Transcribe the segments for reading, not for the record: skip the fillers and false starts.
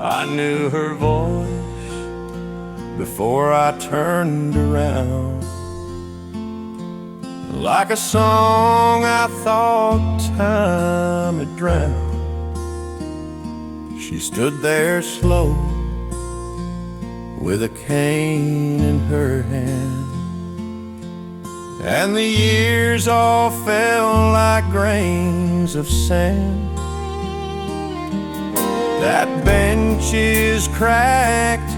I knew her voice before I turned around. Like a song I thought time had drowned. She stood there slow with a cane in her hand, and the years all fell like grains of sand. That bench is cracked,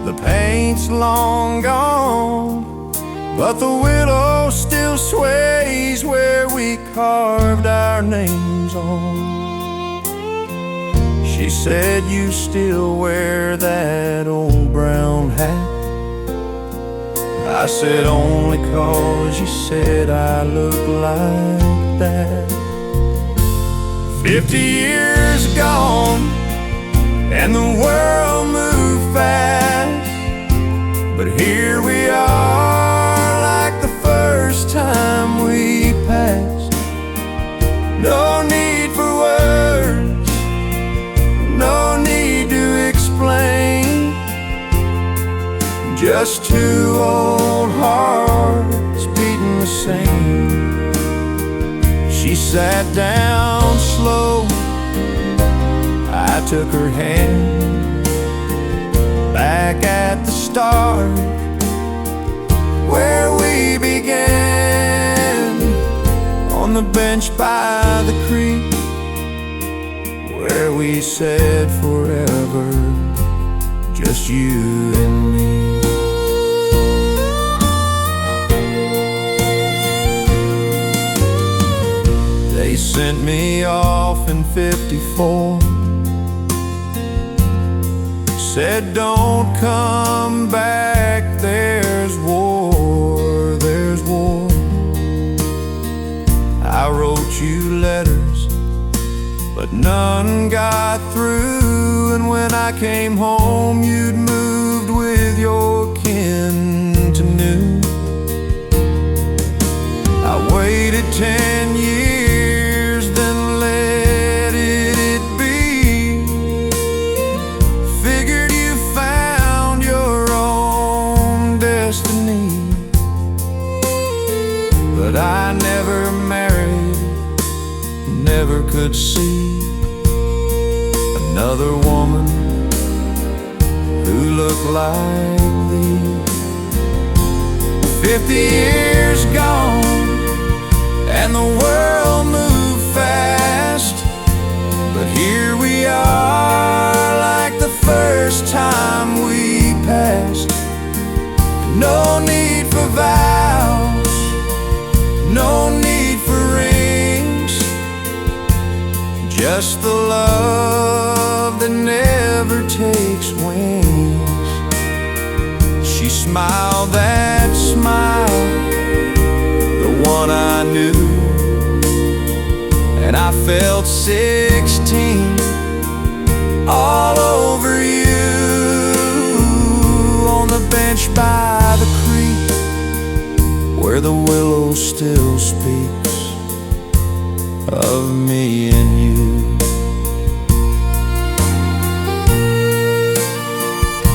the paint's long gone, but the willow still sways where we carved our names on. She said, "You still wear that old brown hat?" I said, "Only 'cause you said I look like that." 50 years gone, and the world moved fast, but here we are like the first time we passed. No need for words, no need to explain, just two old hearts beating the same. She sat down slow, I took her hand, back at the start where we began, on the bench by the creek where we said forever, just you and me. They sent me off in '54, said don't come back, there's war, there's war. I wrote you letters, but none got through, and when I came home you'd moved with your kin to New. I waited 10 years, then let it be. Figured you found your own destiny, but I never married, never could see another woman who looked like thee. 50 years gone, and the world moved fast, but here we are like the first time we passed. No need for vows, no need for rings, just the love that never takes wings. She smiled that smile, the one I knew, and I felt 16 all over you, on the bench by the creek where the willow still speaks of me and you.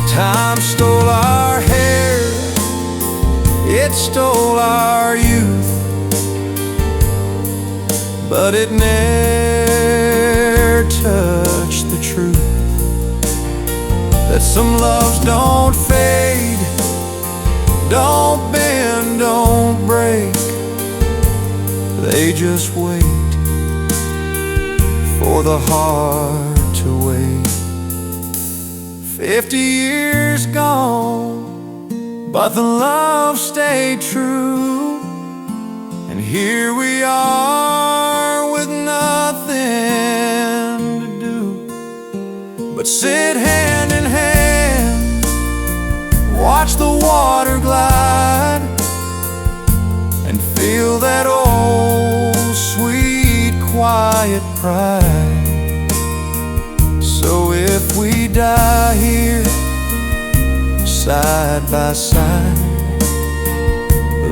Time stole our hair, it stole our youth, but it never touched the truth that some loves don't fade, don't bend, don't break, they just wait for the heart to wait. 50 years gone, but the love stayed true, and here we are with nothing to do but sit hand in hand, watch the water glide, and feel that old sweet quiet pride. So if we die here side by side,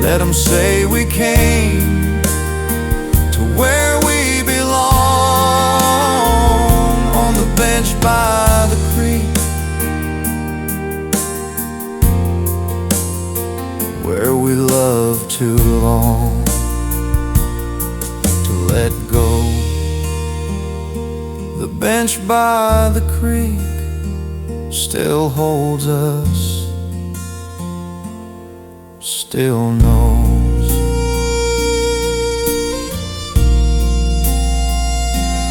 let them say we came to where we belong, on the bench by the let go. The bench by the creek still holds us, still knows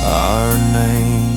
our name.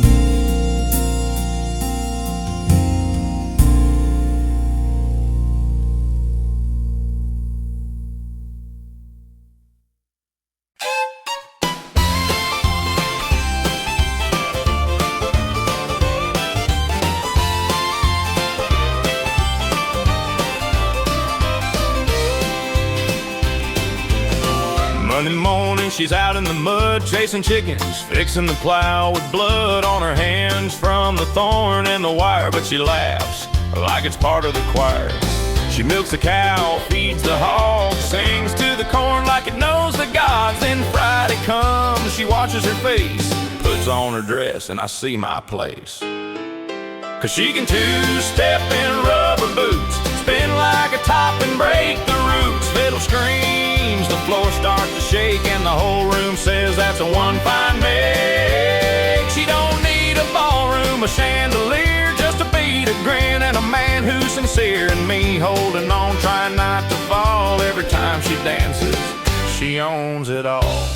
Monday morning, she's out in the mud, chasing chickens, fixing the plow with blood on her hands from the thorn and the wire. But she laughs like it's part of the choir. She milks the cow, feeds the hog, sings to the corn like it knows the gods. Then Friday comes, she washes her face, puts on her dress, and I see my place. 'Cause she can two-step in rubber boots, spin like a top and break the roots. Fiddle screams, the floor starts to shake, and the whole room says that's a one fine make. She don't need a ballroom, a chandelier, just a beat, a grin, and a man who's sincere. And me holding on, trying not to fall. Every time she dances, she owns it all.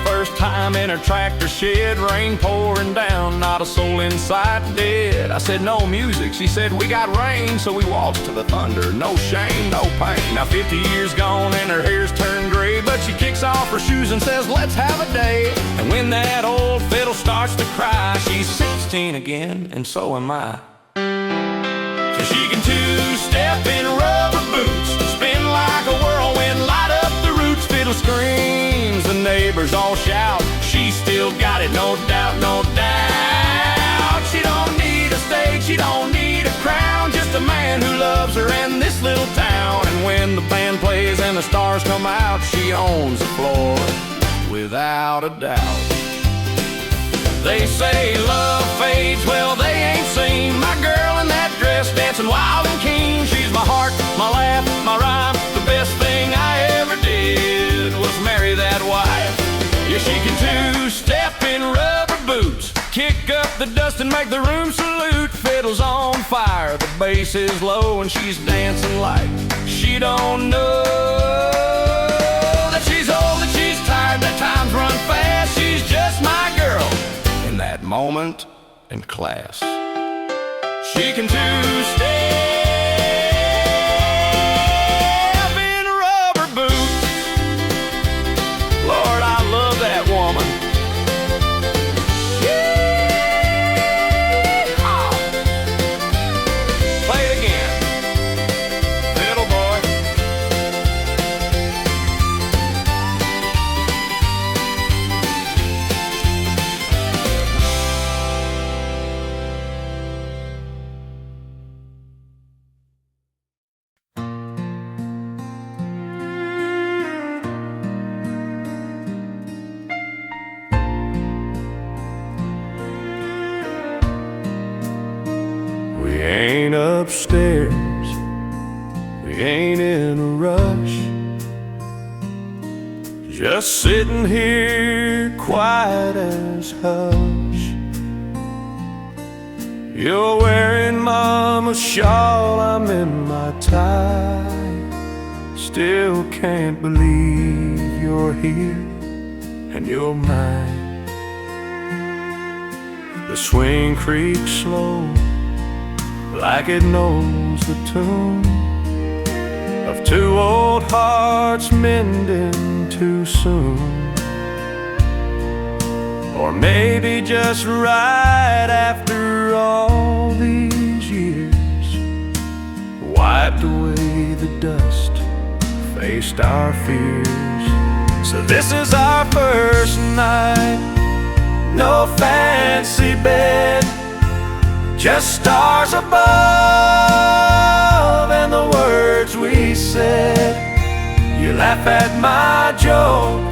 First time in her tractor shed, rain pouring down, not a soul in sight, dead. I said, no music. She said, we got rain. So we waltzed to the thunder, no shame, no pain. Now 50 years gone and her hair's turned gray, but she kicks off her shoes and says, let's have a day. And when that old fiddle starts to cry, she's 16 again, and so am I. So she can two-step in rubber boots, spin like a whirlwind, light up the roots. Fiddle screams, the neighbors all shout, she's still got it, no doubt, no doubt. She don't need a stage, she don't need a crown, just a man who loves her and this little town. And when the band plays and the stars come out, she owns the floor without a doubt. They say love fades, well they ain't seen my girl in that dress dancing wild and keen. She's my heart, my laugh, my rhyme, the best thing I ever did was marry that wife. Yeah, she can two-step in rubber boots, kick up the dust and make the room salute. Fiddle's on fire, the bass is low, and she's dancing like she don't know that she's old, that she's tired, that time's run fast. She's just my girl in that moment in class. She can two-step in rubber boots. Lord, I love that woman. Yeah. Play it again, fiddle boy. We ain't upstairs, we ain't in a rush, just sitting here quiet as hush. You're wearing mama's shawl, I'm in my tie. Still can't believe you're here and you're mine. The swing creaks slow, like it knows the tune of two old hearts mending too soon. Or maybe just right after all these years, wiped away the dust, faced our fears. So this is our first night, no fancy bed, just stars above and the words we said. You laugh at my joke,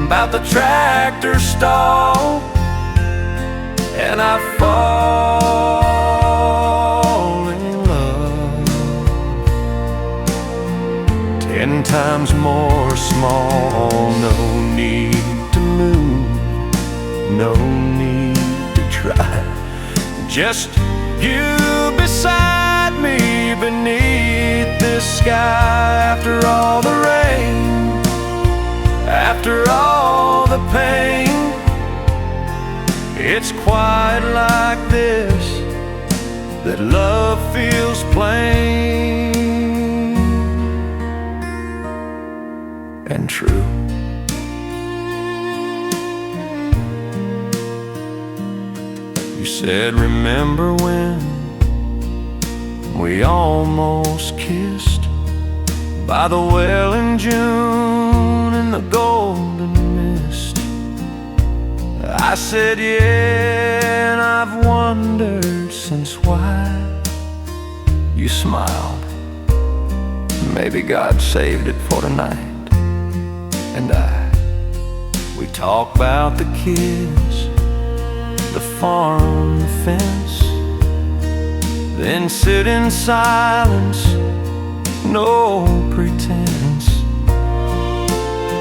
about the tractor stall, and I fall in love 10 times more small. No need to move, no need to try. Just you beside me beneath this sky. After all the rain, after all the pain, it's quiet like this that love feels plain and true. You said, remember when we almost kissed by the well in June in the golden mist? I said, yeah, and I've wondered since why. You smiled. Maybe God saved it for tonight. And we talk about the kids, the farm, the fence, then sit in silence, no pretense.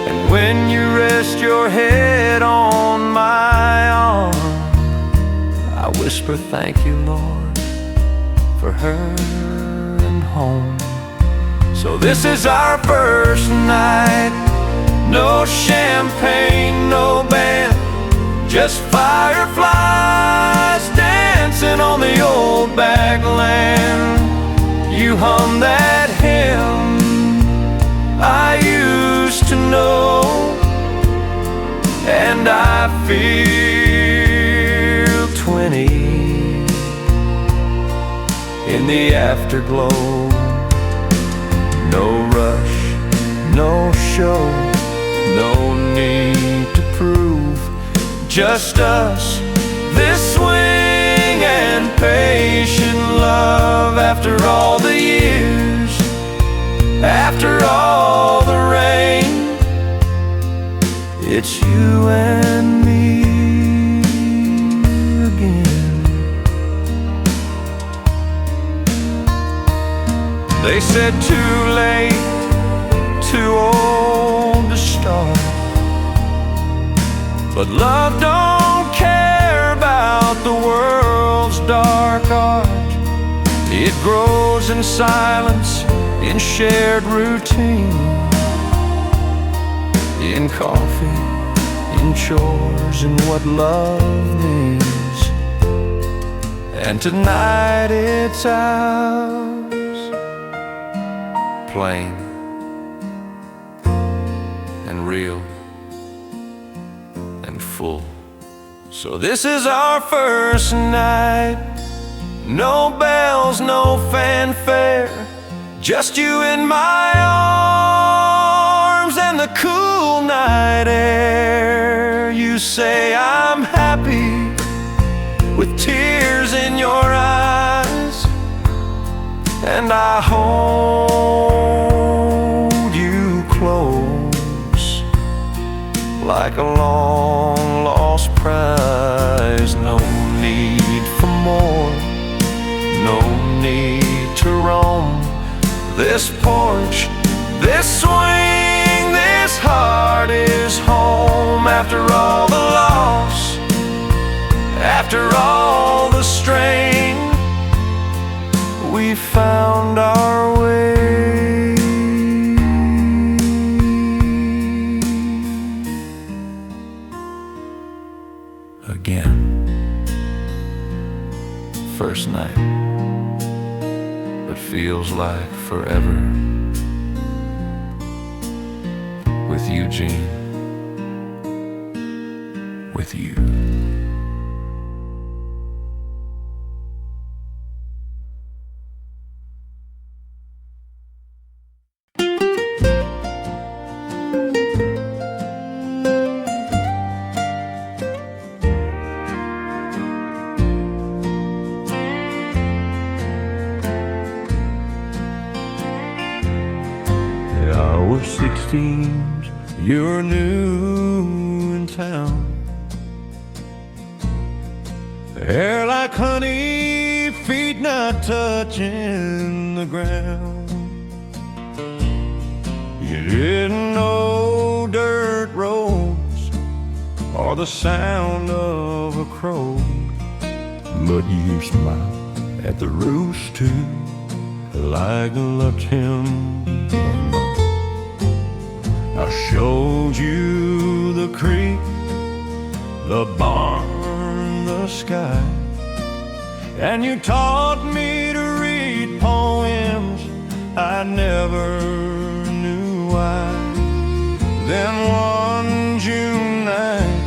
And when you rest your head on my arm, I whisper, thank you, Lord, for her and home. So this is our first night. No champagne, no band, just fireflies dancing on the old back land. You hum that hymn I used to know, and I feel 20 in the afterglow. No rush, no show, no need to prove, just us, this swing and patient love. After all the years, after all the rain, it's you and me again. They said too late, too old to start, but love don't care about the world's dark art. It grows in silence, in shared routine, in coffee, in chores, in what love means. And tonight it's ours, plain and real and full. So this is our first night. No bells, no fanfare, just you in my arms and the cool night air. You say I'm happy with tears in your eyes, and I hold you close like a long lost prize. No need for more, no need to roam this porch, this swing, this heart is home. After all the loss, after all the strain, we found our way again. First night, but feels like forever. With Eugene, with you. Our 16s, your new town. Hair like honey, feet not touching the ground. You didn't know dirt roads or the sound of a crow, but you smiled at the roost too, like loved him. I showed you the creek, the barn, the sky, and you taught me to read poems I never knew why. Then one June night,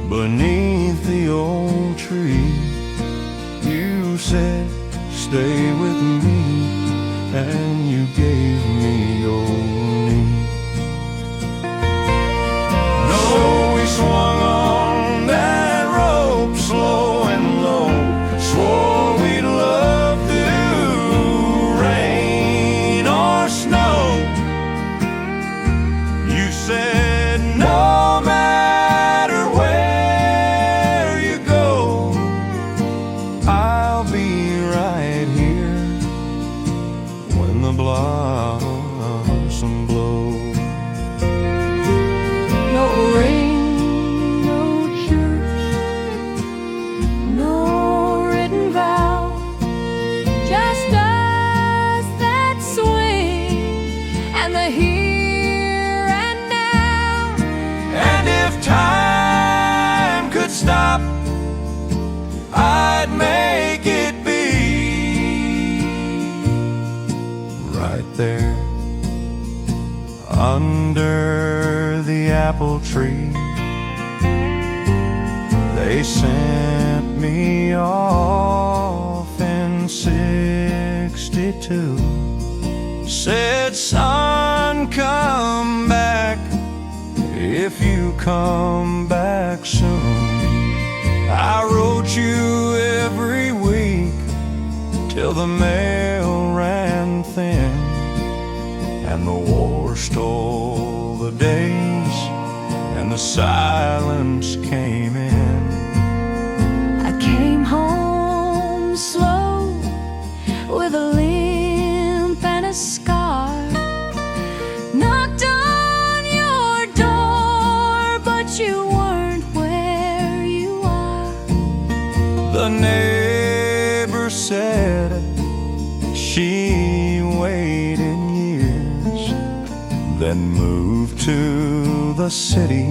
beneath the old tree, you said, stay with me, and you gave me your knee. No, we swung on that rope slow and low, swore we'd love through rain or snow. You said no matter where you go, I'll be right here when the blossom blows. No ring, no church, no written vow, just us that swing and the here and now. And if time could stop, I'd make it be right there under the apple tree. They sent me off in '62. Said, son, come back if you come back soon. I wrote you every week till the mail ran thin, and the war stole the days, and the silence came in. I came home slow with a limp and a scar. Knocked on your door, but you weren't where you are. The neighbor said she waited years, then moved to the city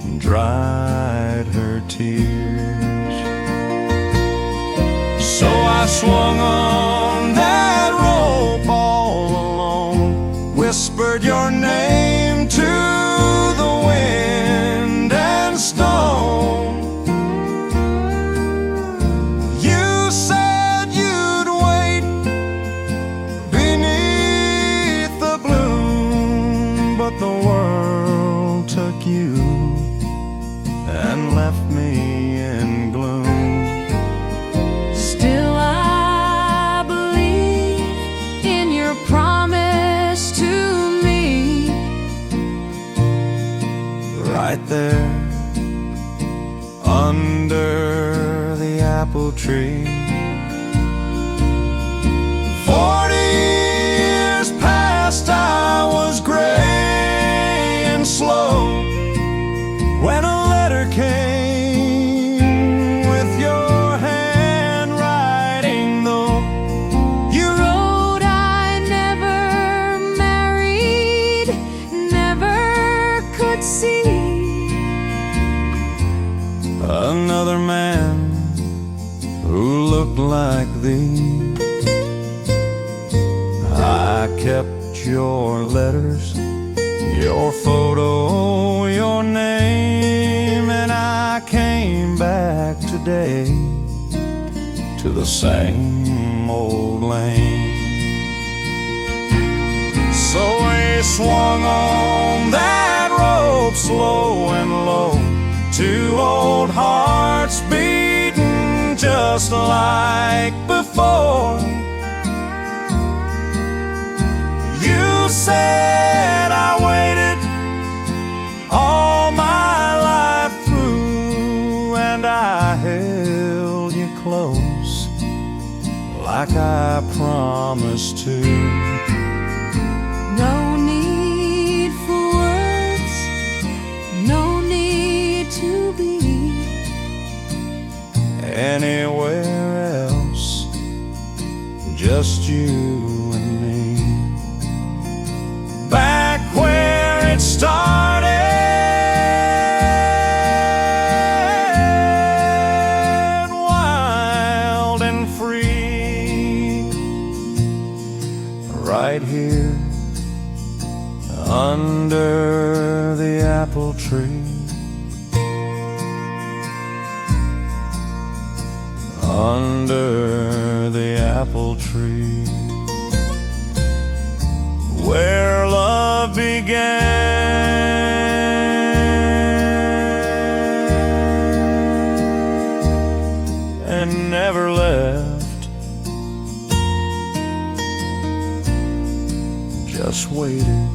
and dried her tears. So I swung on that rope all alone, whispered your name to the wind and stone. You said you'd wait beneath the bloom, but the world took you and left me in gloom. Still I believe in your promise to me. Right there under the apple tree. 40 years past, I was gray and slow when a letter came with your handwriting, though. You wrote I never married, never could see Another man who looked like thee. I kept your letters, your photo, your name, and I came back today to the same old lane. So we swung on that rope slow and low, two old hearts beating just like before. You said I waited all apple tree. Under the apple tree, where love began and never left, just waited.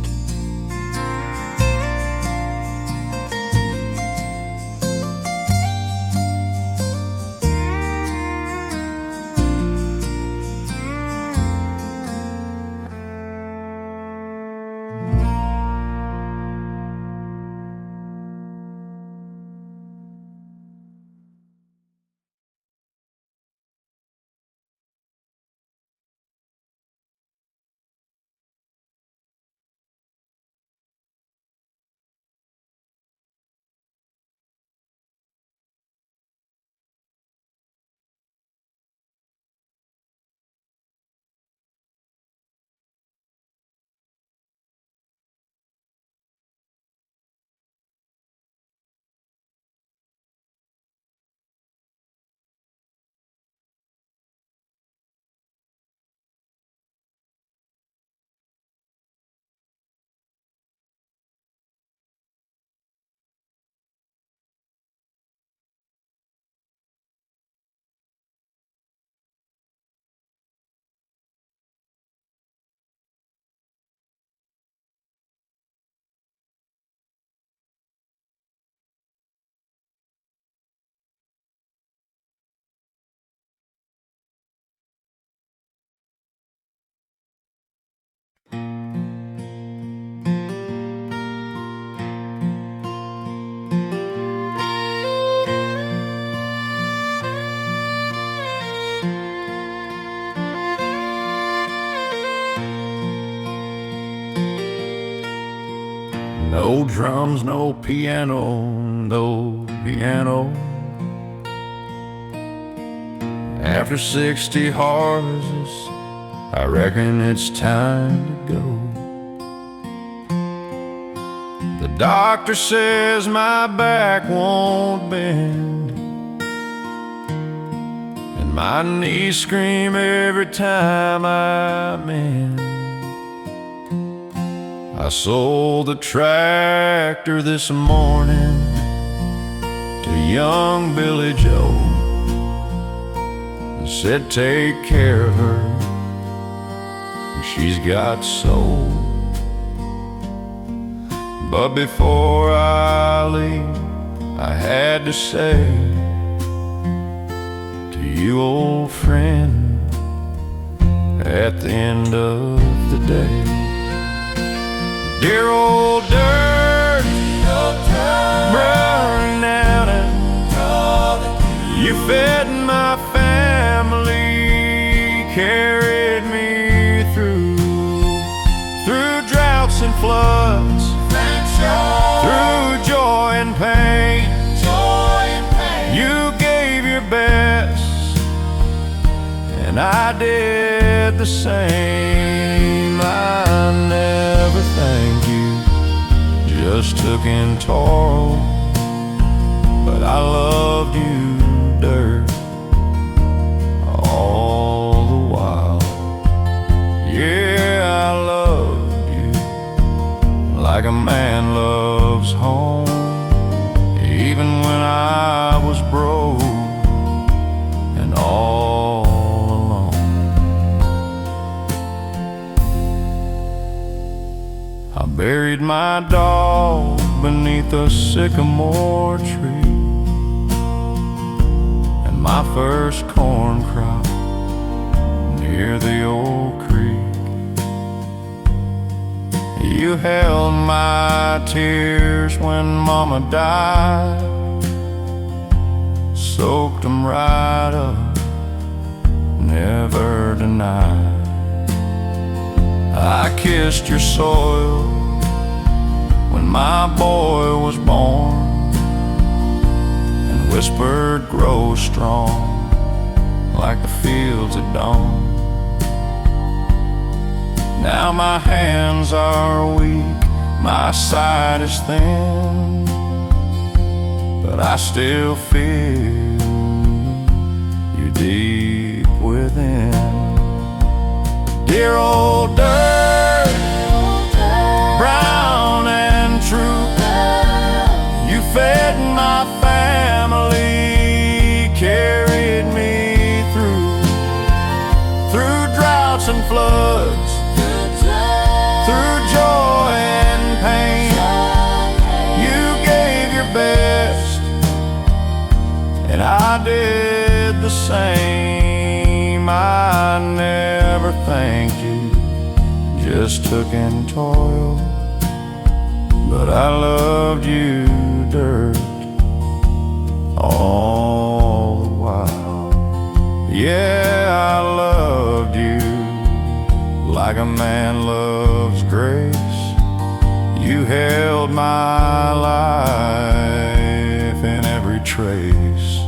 No drums, no piano, no piano. After 60 horses, I reckon it's time to go. The doctor says my back won't bend, and my knees scream every time I mend. I sold the tractor this morning to young Billy Joe, and said take care of her, she's got soul. But before I leave, I had to say to you, old friend, at the end of the day, dear old dirt, burning out, and you fed my family, carried me through droughts and floods, through joy and pain. You gave your best, and I did the same. I never thanked you, just took in toil, but I loved you, dirt, all the while. Yeah, I loved you like a man loves home, even when I was broke and all alone. I buried my dog beneath a sycamore tree, and my first corn crop near the old creek. You held my tears when Mama died, soaked them right up, never denied. I kissed your soil when my boy was born, and whispered, grow strong like the fields at dawn. Now my hands are weak My sight is thin, but I still feel you deep within. Dear old dirt, brown and true, you fed my family, carried me through droughts and floods, through joy and pain. You gave your best, and I did the same. I never thanked you, just took in toil, but I loved you, dirt, all the while. Yeah, I loved you like a man loves grace. You held my life in every trace.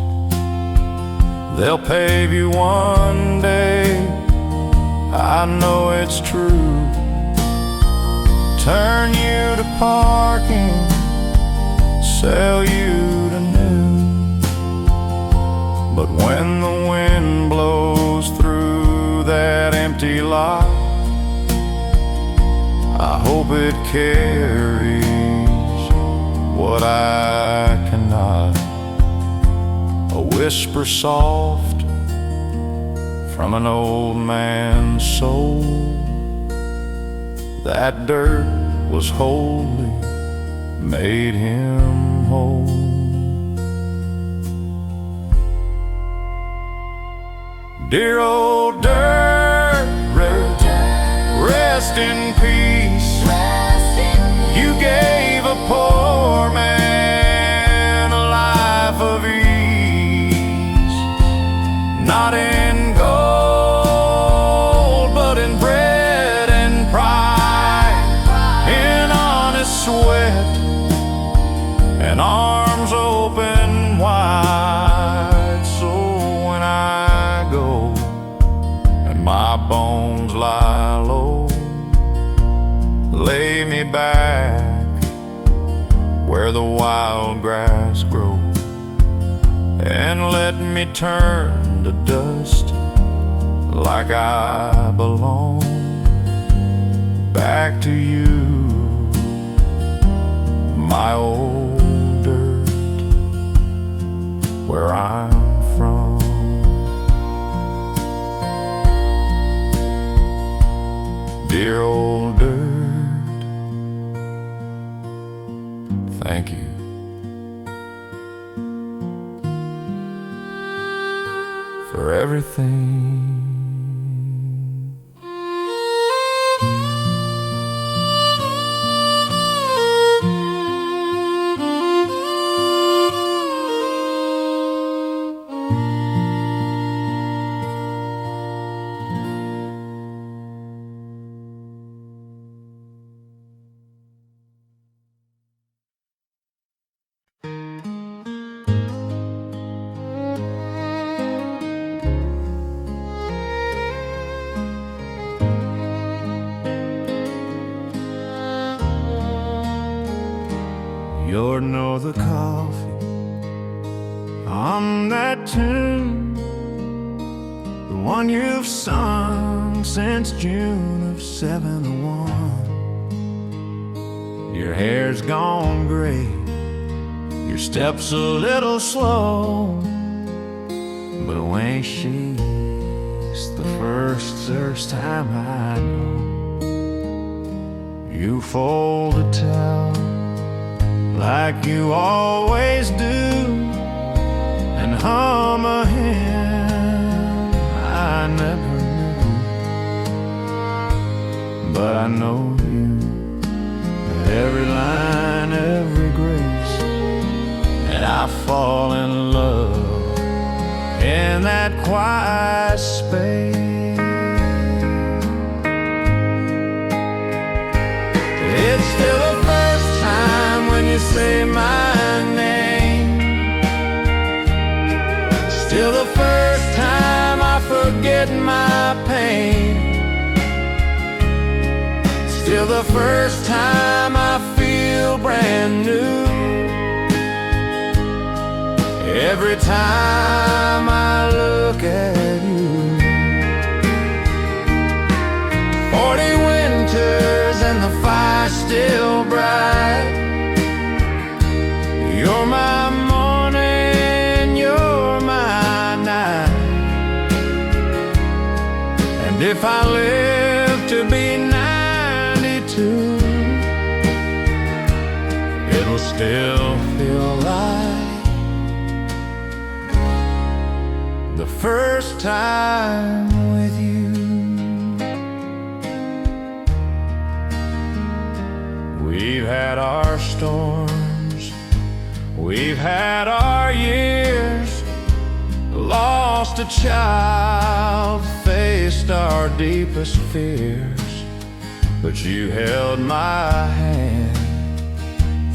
They'll pave you one day, I know it's true, turn you to parking, sell you to new. But when the wind blows through that empty lot, I hope it carries what I cannot. A whisper soft from an old man's soul, that dirt was holy, made him whole. Dear old dirt, rest in peace. You gave a poor man a life of ease, not in gold, but in bread and pride, in honest sweat and arms open wide. So when I go and my bones lie low, lay me back where the wild grass grows, and let me turn to dust like I belong back to you, my old dirt, where I'm from. Dear old dirt, thank you for everything. You're no the coffee on that tune, the one you've sung since June of '71. Your hair's gone gray, your step's a little slow, but when she's the first time I know, you fold a towel like you always do, and hum a hymn I never knew. But I know you, every line, every grace, and I fall in love in that quiet space. It's still the first time when you say my name, still the first time I forget my pain, still the first time I every time I look at you. 40 winters and the fire still bright. You're my morning, you're my night. And if I live to be 92, it'll still feel like the first time with you. We've had our storms, we've had our years, lost a child, faced our deepest fears. But you held my hand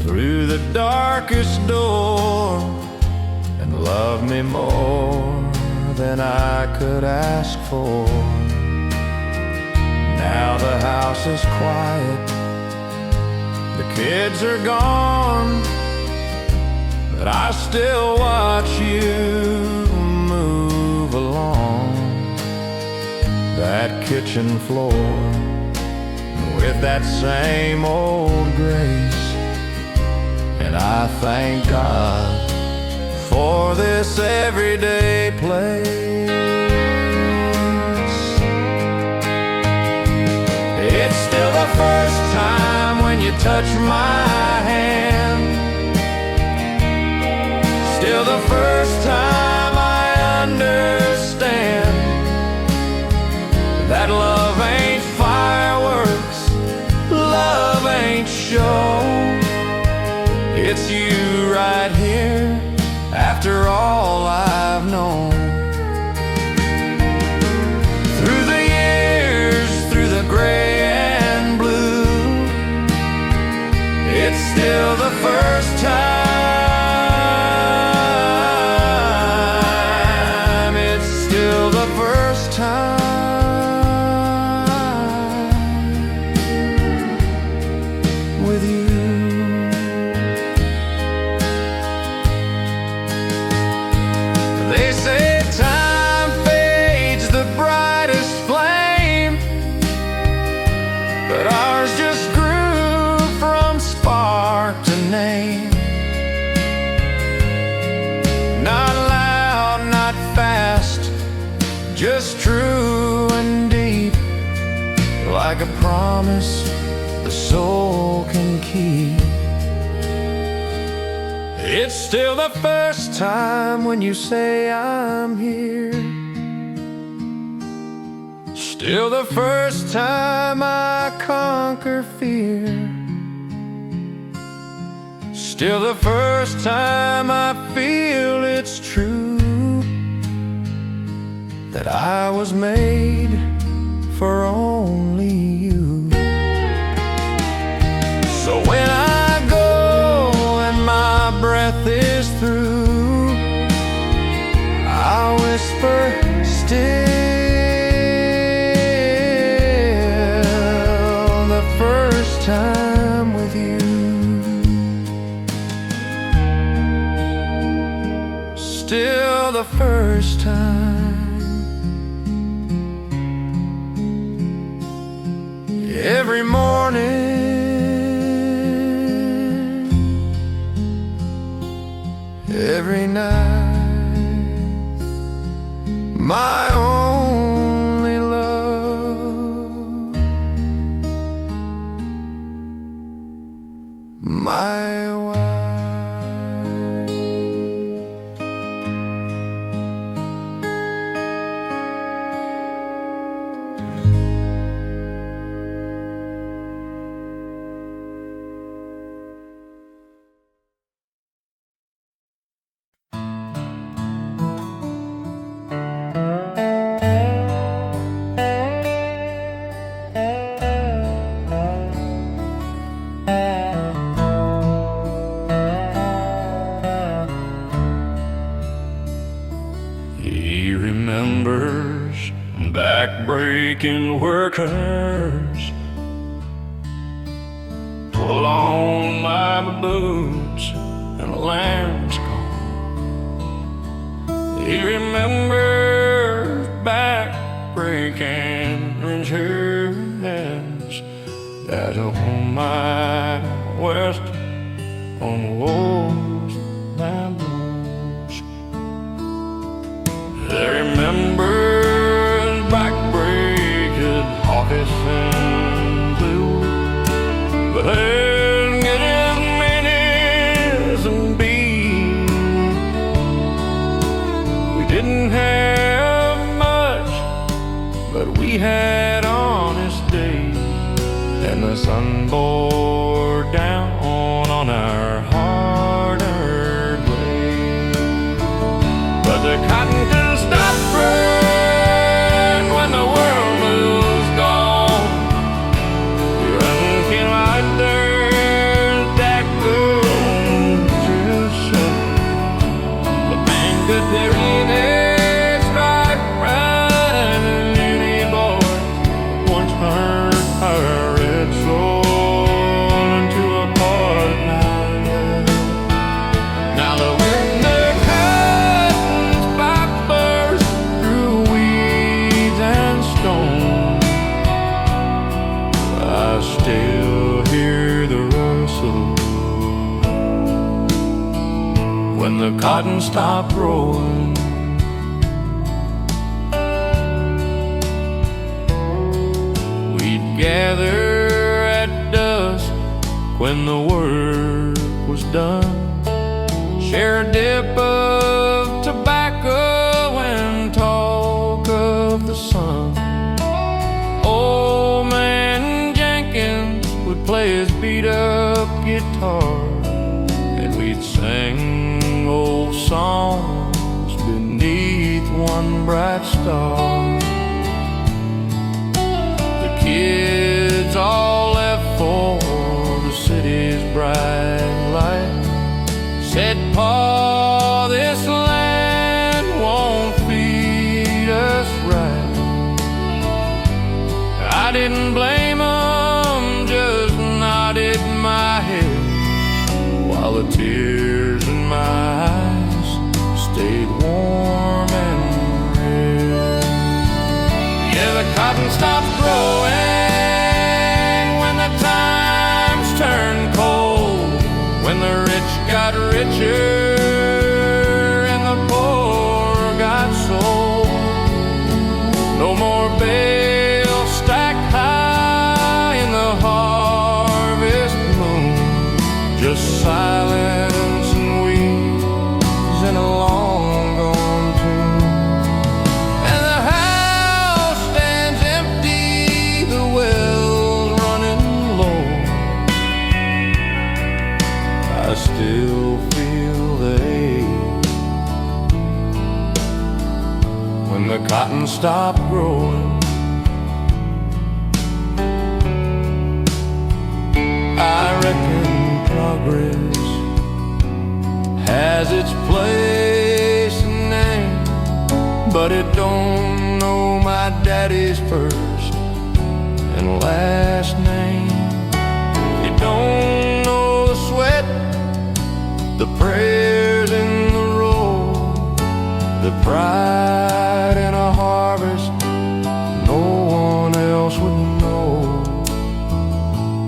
through the darkest door and loved me more than I could ask for. Now the house is quiet, the kids are gone, but I still watch you move along that kitchen floor with that same old grace. And I thank God for this everyday place. It's still the first time when you touch my hand, still the first time I understand that love ain't fireworks, love ain't show. It's you right here after all I've known. Through the years, through the gray and blue, it's still the first time. It's still the first time with you. They say time fades the brightest flame, but ours just grew from spark to name. Not loud, not fast, just true and deep, like a promise the soul can keep. It's still the first time when you say I'm here, still the first time I conquer fear, still the first time I feel it's true that I was made for only you. So when I go and my breath is through, I'll whisper still the first time with you. Still the first time. Every morning, every night, my only love, my wife. He remembers back-breaking workers pull on my boots and the lamb's gone. He remembers back breaking insurance that on my west on the wars that blows. They remembers back-breaking office and blue, but they'll get as many as and be. We didn't have much, but we had honest days, and the sun bore down on our hard-earned ways. But the cotton couldn't stop growing when the world was gone. We run like there's daggone true sun. The man could bury their strike right in any boy once heard her red soul into a part now. Now the winter comes by burst through weeds and stone. I still hear the rustle when the cotton stopped growing. We'd gather at dusk when the work was done, share a dip of tobacco and talk of the sun. Old man Jenkins would play his beat-up guitar, and we'd sing old songs beneath one bright star. The kids all left for the city's bright light, said, "Pa, this land won't feed us right." I didn't blame 'em, just nodded my head while the tears in my eyes stayed warm and red. Yeah, the cotton stopped growing when the times turned cold, when the rich got richer and the poor got sold. No more bales stacked high in the harvest moon, just silence and weeds and a long gone tune. And the house stands empty, the well's running low. I still feel the ache when the cotton stopped growing. I reckon progress has its place and name, but it don't know my daddy's first and last name. It don't know the sweat, the prayers in the road, the pride in a harvest no one else would know.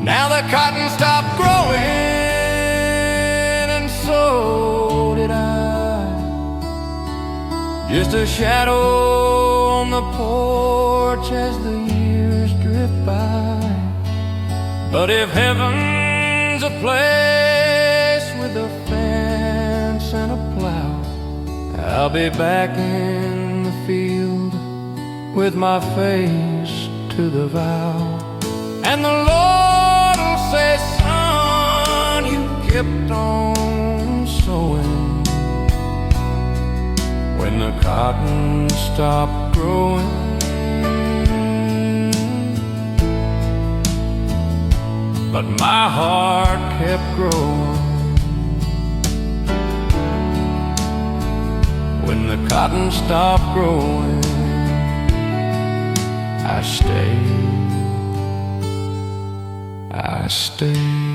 Now the cotton stopped growing, and so did I. Just a shadow on the porch as the years drift by. But if heaven's a place with a fence and a plow, I'll be back in the field with my face to the vow. And the Lord will say, "Son, you kept on sowing when the cotton stopped growing." But my heart kept growing when the cotton stopped growing. I stayed, I stayed.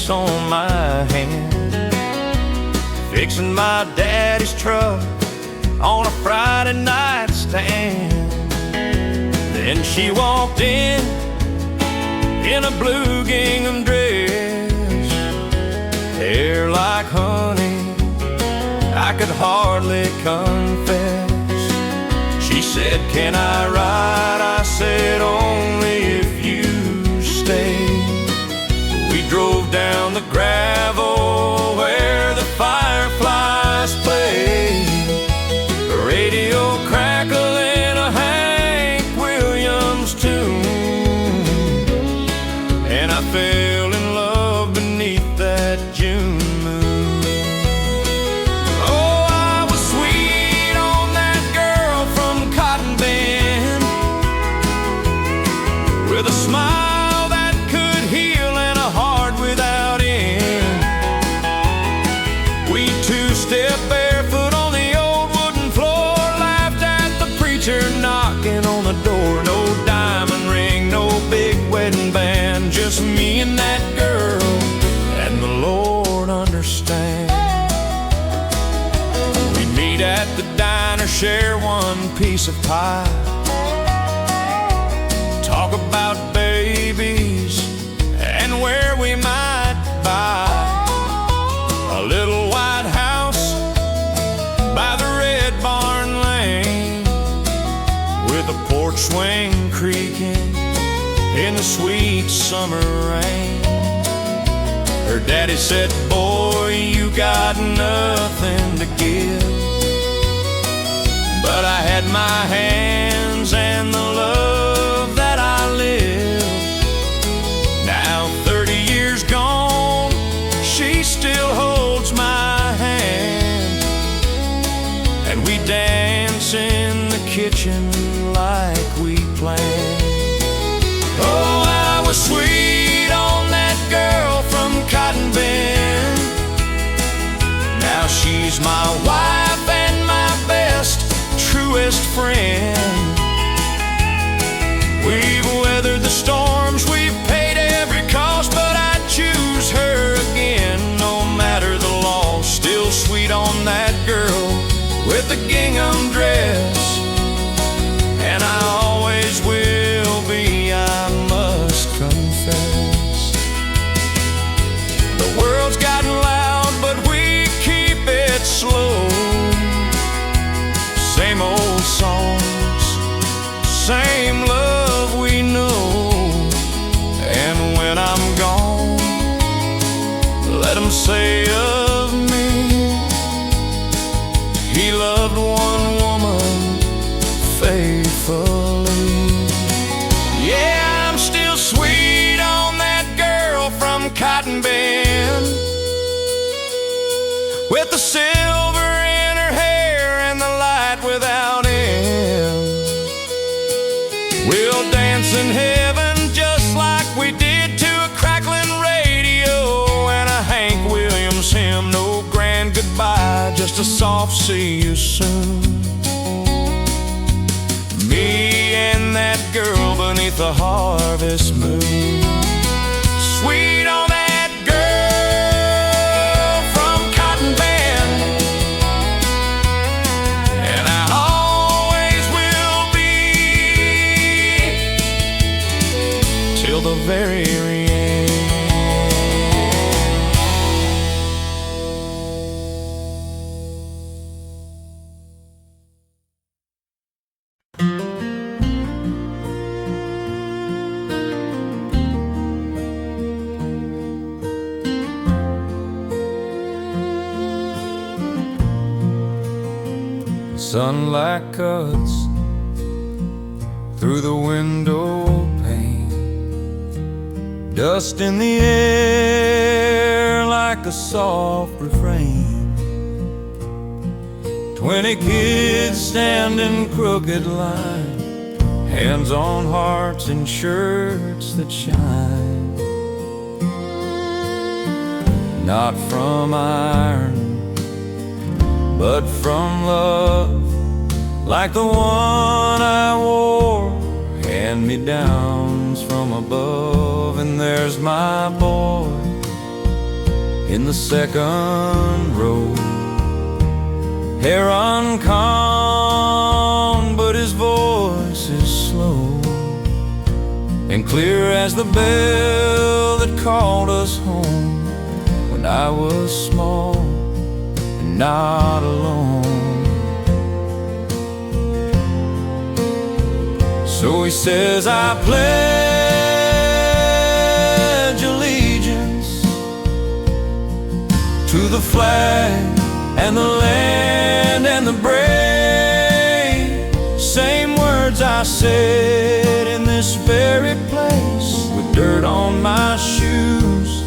ice on my hand, fixing my daddy's truck on a Friday night stand. Then she walked in a blue gingham dress, hair like honey, I could hardly confess. She said, "Can I ride?" I said, "Only if you stay." We drove down the gravel where the fireflies play, a radio crackling a Hank Williams tune, and I fell in love beneath that June moon. Oh, I was sweet on that girl from Cotton Bend, with a smile that could heal and a heart without end. We two-stepped barefoot on the old wooden floor, laughed at the preacher knocking on the door. No diamond ring, no big wedding band, just me and that girl, and the Lord understands. We meet at the diner, share one piece of pie, talk about babies and where we might buy a little white house by the red barn lane, with a porch swing creaking in the sweet summer rain. Her daddy said, "Boy, you got nothing to give," but I had my hands and the love that I live. Now 30 years gone, she still holds my hand, and we dance in the kitchen like we planned. Oh, I was sweet on that girl from Cotton Bend. Now she's my wife and my best, truest friend. We've weathered the storms, we've paid every cost, but I'd choose her again, no matter the loss. Still sweet on that girl with the gingham dress, and I always will be, I must confess. The world's gotten loud, but we keep it slow. Same old songs, same love we know. And when I'm gone, let 'em say of me, he loved one woman faithfully. Yeah, I'm still sweet on that girl from Cotton Bend, with the silver in her hair and the light without end. We'll dance in heaven just like we did to a crackling radio and a Hank Williams hymn. No grand goodbye, just a soft see you soon. Me and that girl beneath the harvest moon. Sweet on that girl from Cotton Bend, and I always will be, till the very end. Sunlight cuts through the window pane, dust in the air like a soft refrain. 20 kids stand in crooked line, hands on hearts in shirts that shine. Not from iron, but from love, like the one I wore, hand-me-downs from above. And there's my boy in the second row. Hair uncombed, but his voice is slow and clear as the bell that called us home when I was small and not alone. So he says, I pledge allegiance to the flag and the land and the brave. Same words I said in this very place, with dirt on my shoes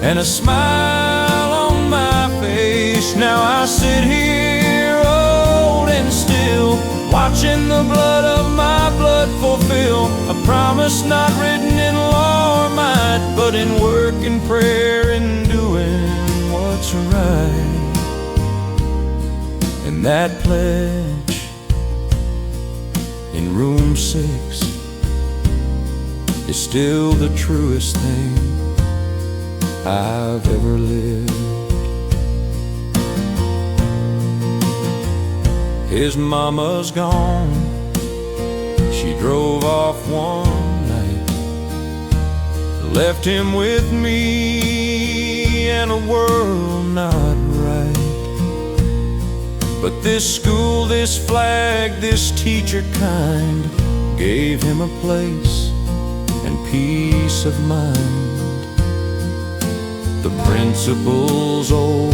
and a smile on my face. Now I sit here old and still, watching the blood of my blood fulfill a promise not written in law or might, but in work and prayer and doing what's right. And that pledge in room 6 is still the truest thing I've ever lived. His mama's gone, she drove off one night, left him with me and a world not right. But this school, this flag, this teacher kind gave him a place and peace of mind. The principles old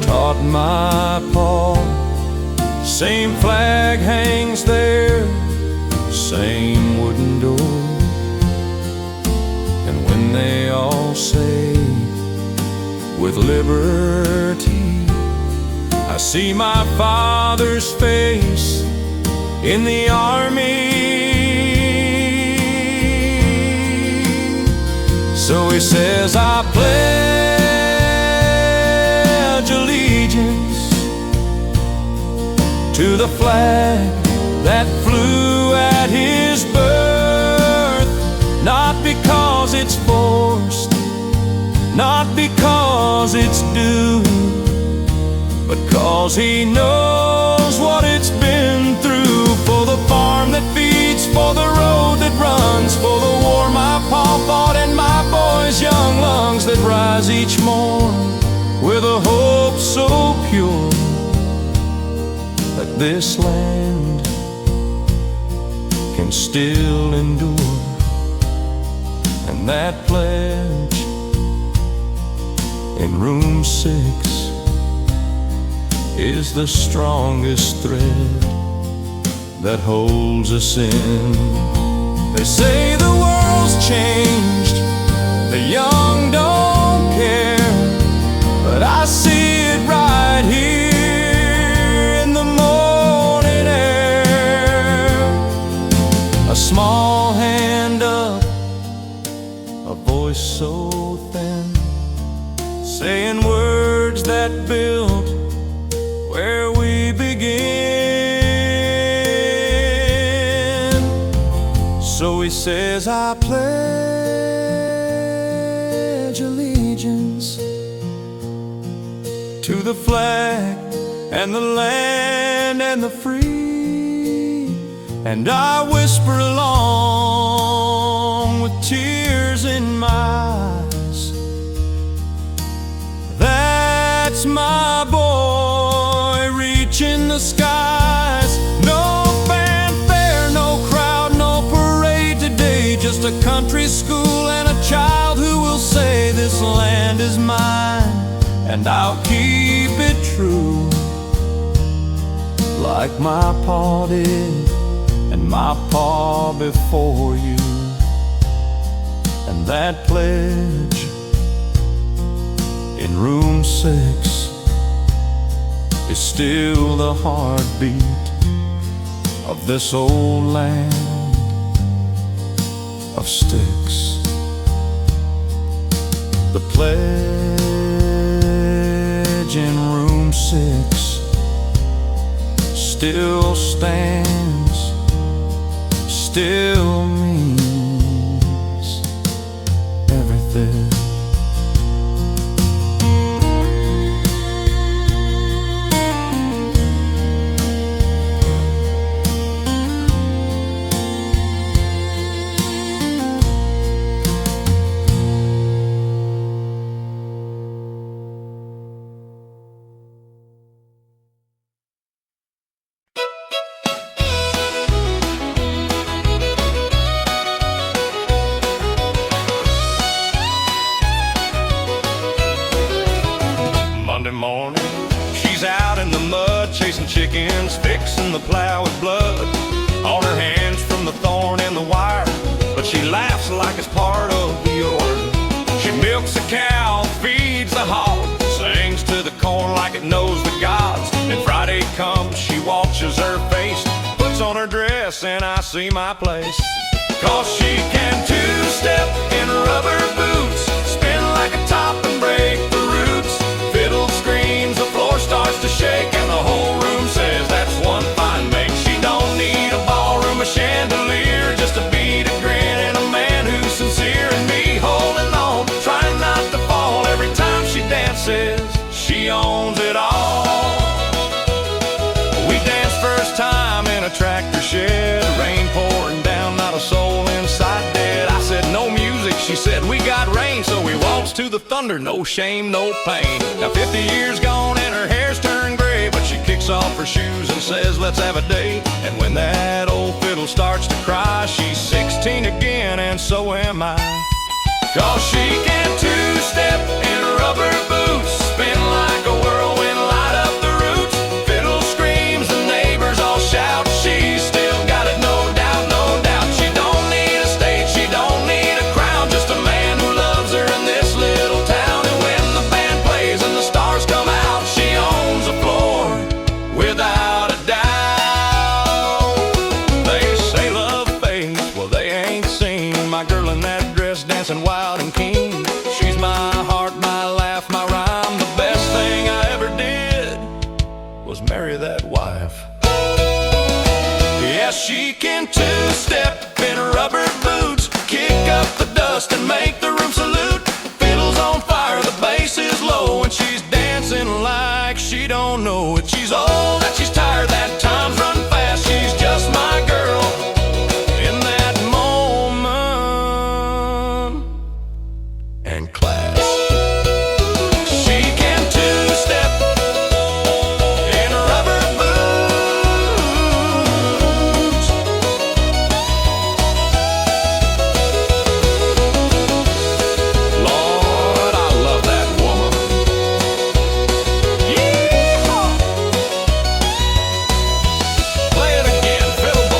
taught my pa, same flag hangs there, same wooden door. And when they all say, with liberty, I see my father's face in the army. So he says, I pledge allegiance to the flag that flew at his birth, not because it's forced, not because it's due, but 'cause he knows what it's been through. For the farm that feeds, for the road that runs, for the war my pa fought and my boys' young lungs that rise each morn with a hope so pure that this land can still endure. And that pledge in room 6 is the strongest thread that holds us in. They say the world's changed, the young don't care, but I see it right here in the morning air. A small hand up, a voice so thin, saying words that build where we begin. So he says, I pledge allegiance to the flag and the land and the free. And I whisper along with tears in my eyes, that's my boy reaching the skies. No fanfare, no crowd, no parade today, just a country school and a child who will say this land is mine, and I'll keep it true, like my pa did and my pa before you. And that pledge in room 6 is still the heartbeat of this old land of sticks. The pledge in room 6 still stands, still means everything. chickens, fixing the plow with blood on her hands from the thorn and the wire. But she laughs like it's part of the order. She milks a cow, feeds the hog, sings to the corn like it knows the gods. And Friday comes, she washes her face, puts on her dress, and I see my place. 'Cause she can two-step in rubber boots, spin like a top and break the roots. Fiddle screams, the floor starts to shake, and the whole room says that's one fine make. She don't need a ballroom, a chandelier, just a beat, a grin, and a man who's sincere. And me holding on, trying not to fall every time she dances. She owns it all. We danced first time in a tractor shed, rain pouring down, not a soul inside dead. I said no music, she said we got rain, so we waltzed to the thunder, no shame, no pain. Now 50 years gone and her hair's turned gray, but she kicks off her shoes and says let's have a day. And when that old fiddle starts to cry, she's 16 again, and so am I. 'Cause she can two-step in rubber boots, spin like a whirlwind, light up the roots. Fiddle screams, the neighbors all shout, she's still got it, no doubt, no doubt. She don't need a stage, she don't need a crown, just a man who loves her in this little town. And when the band plays and the stars come out, she owns the floor without a doubt. They say love fades, well they ain't seen my girl in that dress dancing wild and keen. She's my heart, my laugh, my rhyme. The best thing I ever did was marry that wife. Yes, she can two-step in rubber boots, kick up the dust and make the room salute. Fiddle's on fire, the bass is low, and she's dancing like she don't know it. She's old and she's tired, that time's run fast. She's just my girl in that moment and class. She can two-step in rubber boots. Lord, I love that woman. Yeehaw! Play it again, fiddle boy.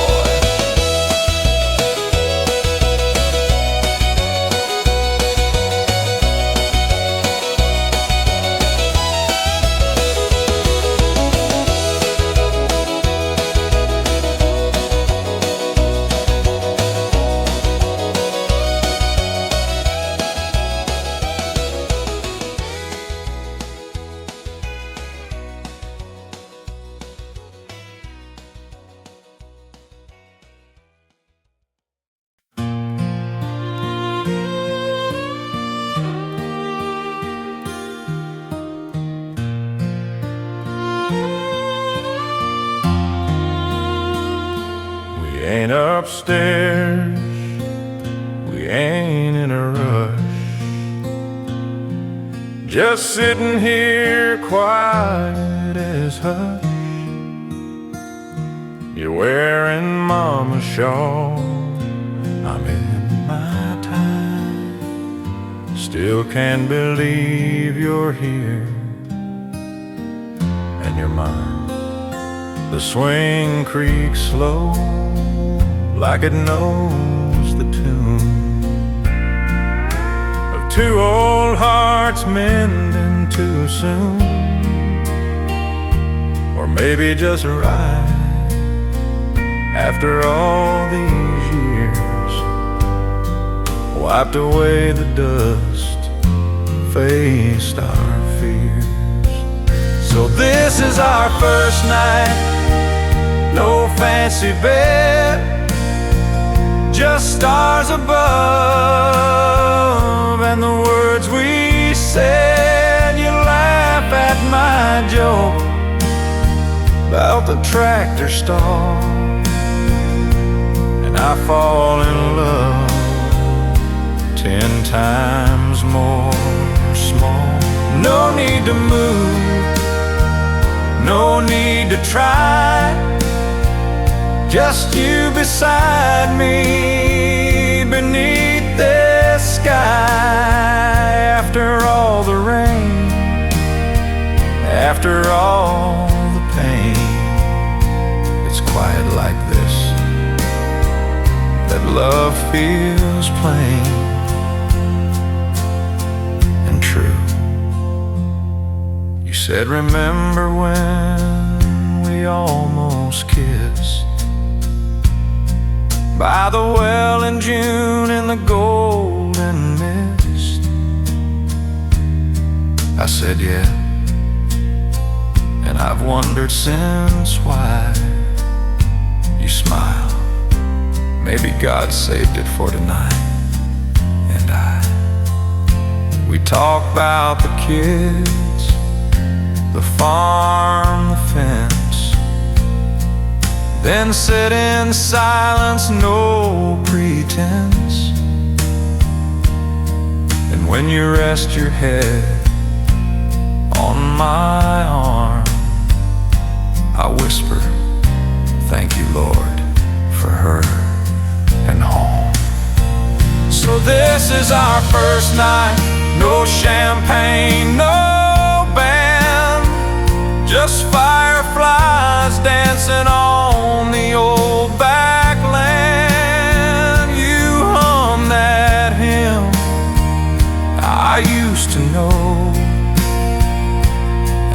We ain't upstairs, we ain't in a rush, just sitting here quiet as hush. You're wearing mama's shawl, I'm in my time. Still can't believe you're here and you're mine. The swing creaks slow, like it knows the tune of two old hearts mending too soon. Or maybe just right after all these years, wiped away the dust, faced our fears. So this is our first night, no fancy bed, just stars above and the words we said. You laugh at my joke about the tractor stall, and I fall in love 10 times more small. No need to move, no need to try, just you beside me beneath this sky. After all the rain, after all the pain, quiet like this, that love feels plain and true. You said, remember when we almost kissed by the well in June in the golden mist? I said, yeah, and I've wondered since why. You smile, maybe God saved it for tonight. And we talk about the kids, the farm, the fence, then sit in silence, no pretense. And when you rest your head on my arm, I whisper, thank you, Lord, for her and home. So this is our first night, no champagne, no band, just fireflies dancing on the old backland. You hum that hymn I used to know,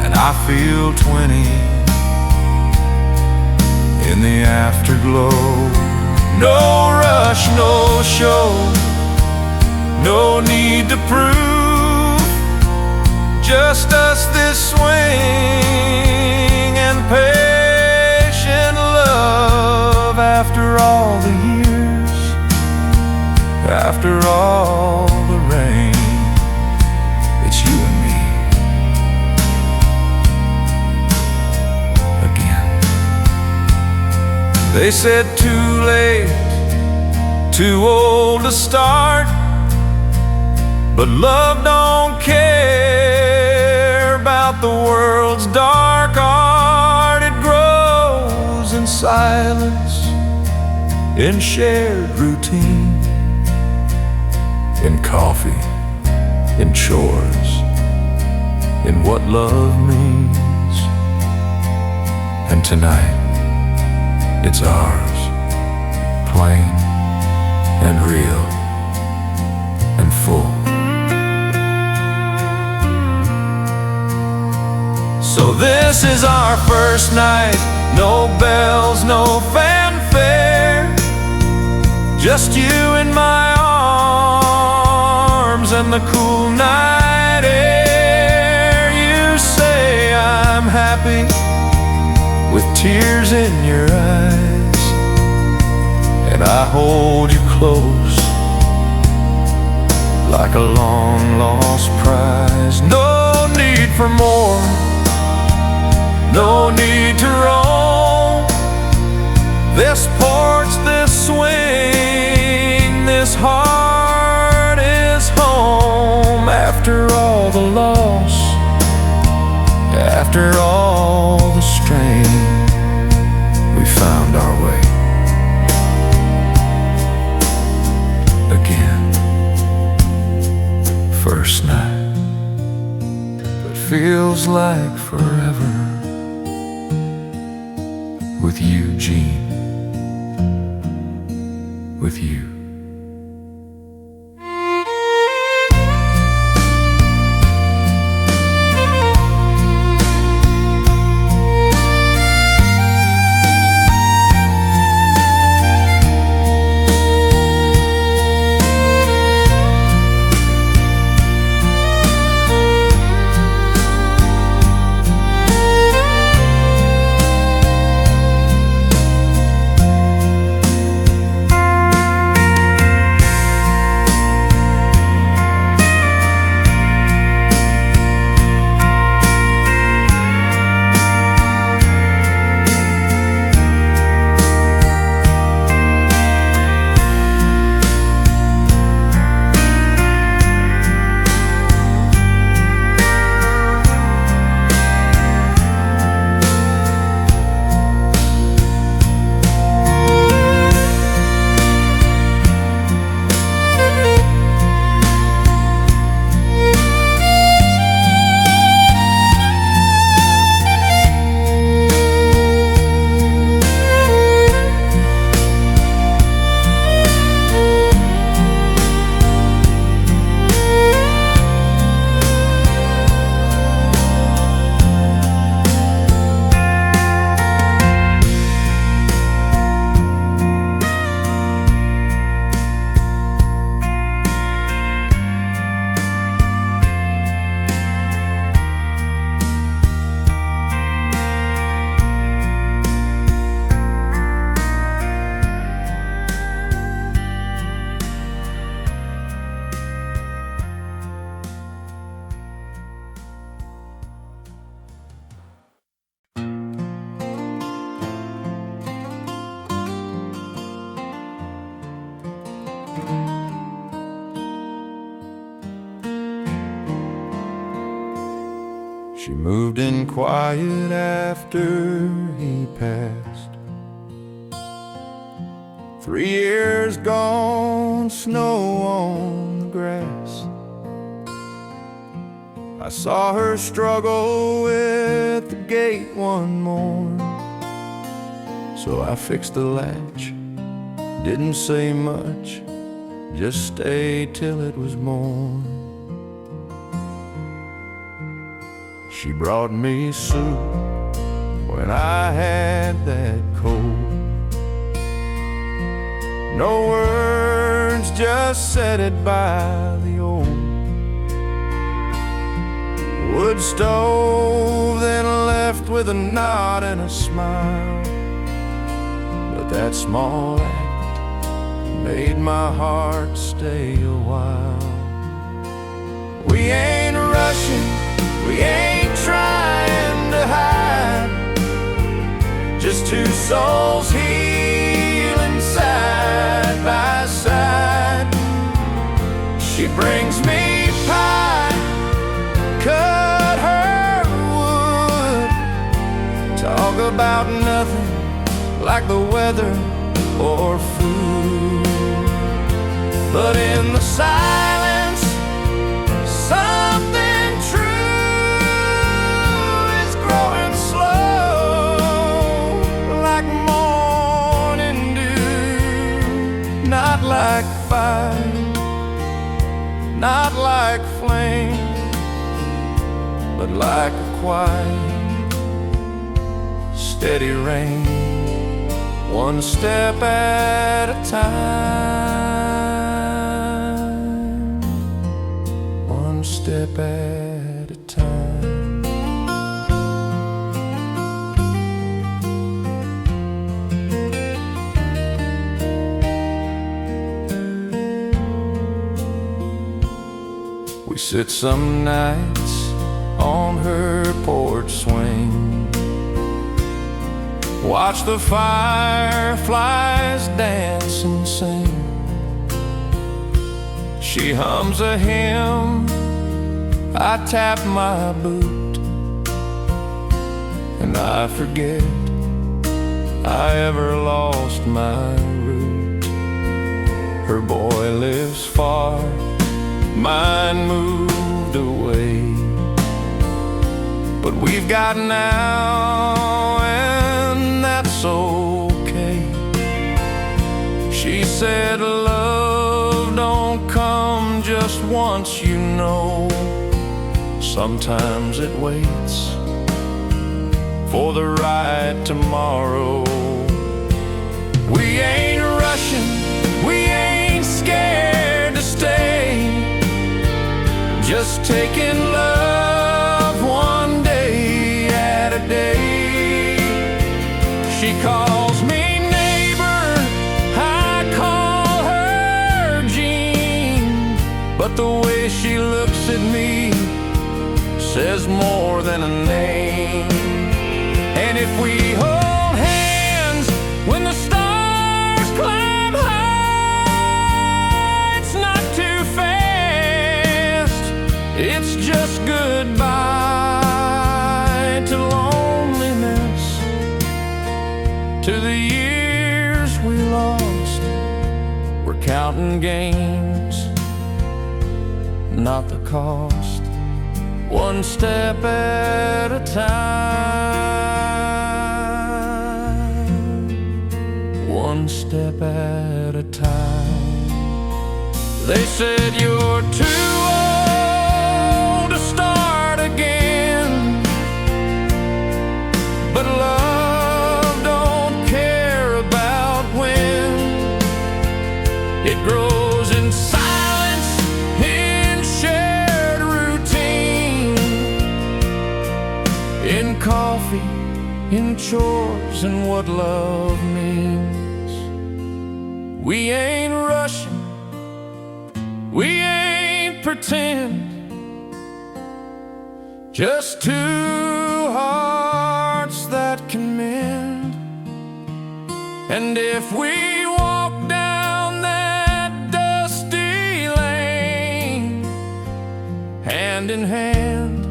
and I feel 20 in the afterglow. No rush, no show, no need to prove, just us this swing and patient love. After all the years, after all the rain, it's you and me again. They said too late, too old to start, but love don't care about the world's dark art. It grows in silence, in shared routine, in coffee, in chores, in what love means. And tonight, it's ours, plain and real and full. So this is our first night, no bells, no fanfare, just you in my arms and the cool night air. You say I'm happy with tears in your eyes, and I hold you close like a long-lost prize. No need for more, no need to roam. This porch, this swing, this heart is home. After all the loss, after all the strain, we found our way again. First night, but feels like forever with you, Jean, with you. She moved in quiet after he passed. 3 years gone, snow on the grass. I saw her struggle with the gate one morn, so I fixed the latch, didn't say much, just stayed till it was morn. She brought me soup when I had that cold. No words, just said it by the old wood stove, then left with a nod and a smile. But that small act made my heart stay a while. We ain't rushing, we ain't trying to hide, just two souls healing side by side. She brings me pie, cut her wood, talk about nothing like the weather or food. But in the silence, something true is growing slow, like morning dew. Not like fire, not like flame, but like a quiet, steady rain, one step at a time, one step at a time. We sit some nights on her porch swing, watch the fireflies dance and sing. She hums a hymn, I tap my boot, and I forget I ever lost my route. Her boy lives far, mine moved away, but we've got now, and that's okay. She said love don't come just once, you know. Sometimes it waits for the right tomorrow. We ain't rushing, we ain't scared to stay, just taking love one day at a day. She calls me neighbor, I call her Jean, but the way she looks at me says more than a name. And if we hold hands when the stars climb high, it's not too fast, it's just goodbye to loneliness, to the years we lost. We're counting gains, not the cost, one step at a time, one step at a time. They said you're too old to start again, but love don't care about when. It grows in silence, in shared routine, in coffee, in chores, and what love means. We ain't rushing, we ain't pretend, just two hearts that can mend. And if we walk down that dusty lane, hand in hand,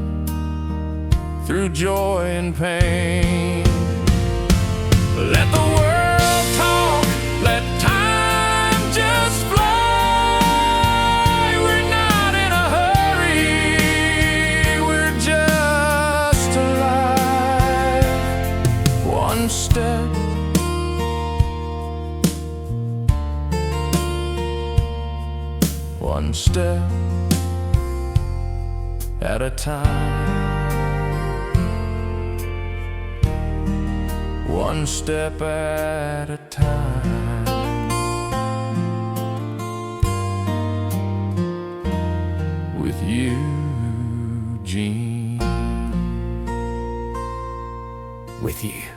through joy and pain. Let the world talk, let time just fly. We're not in a hurry, we're just alive. One step at a time. One step at a time. With you, Gene. With you.